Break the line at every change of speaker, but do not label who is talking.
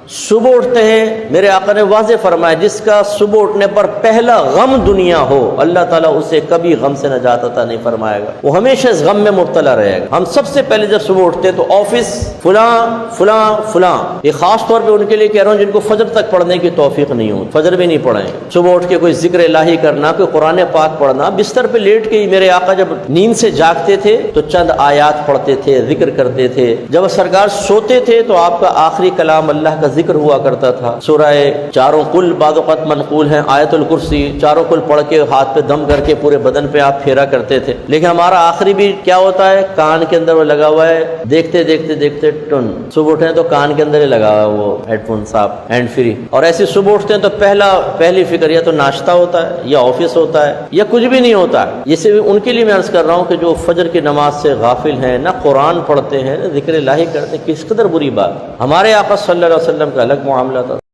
صبح اٹھتے ہیں، میرے آقا نے واضح فرمایا جس کا صبح اٹھنے پر پہلا غم دنیا ہو اللہ تعالیٰ اسے کبھی غم سے نجات عطا نہیں فرمائے گا، وہ ہمیشہ اس غم میں مبتلا رہے گا۔ ہم سب سے پہلے جب صبح اٹھتے ہیں تو آفس فلاں فلاں فلاں، یہ خاص طور پہ ان کے لیے کہہ رہا ہوں جن کو فجر تک پڑھنے کی توفیق نہیں ہو، فجر بھی نہیں پڑھیں، صبح اٹھ کے کوئی ذکر الہی کرنا، کوئی قرآن پاک پڑھنا، بستر پہ لیٹ کے ہی میرے آقا جب نیند سے جاگتے تھے تو چند آیات پڑھتے تھے، ذکر کرتے تھے۔ جب سرکار سوتے تھے تو آپ کا آخری کلام اللہ کا ذکر ہوا کرتا تھا، سورہ چاروں کل بعض اوقات منقول ہیں، آیت الکرسی چاروں کل پڑھ کے ہاتھ پہ دم کر کے پورے بدن پہ آپ پھیرا کرتے تھے۔ لیکن ہمارا آخری بھی کیا ہوتا ہے، کان کے اندر وہ لگا ہوا ہے، دیکھتے دیکھتے دیکھتے ٹن، صبح اٹھے تو کان کے اندر ہی لگا ہوا ہے وہ ہیڈ فون صاحب ہینڈ فری، اور ایسے صبح اٹھتے ہیں تو پہلی فکر یا تو ناشتہ ہوتا ہے یا آفس ہوتا ہے یا کچھ بھی نہیں ہوتا ہے۔ یہ صرف ان کے لیے میں عرض کر رہا ہوں کہ جو فجر کی نماز سے غافل ہیں، نہ قرآن پڑھتے ہیں، نہ ذکر الہی کرتے ہیں، کس قدر بری بات۔ ہمارے آقا صلی اللہ علیہ وسلم کا الگ معاملہ تھا۔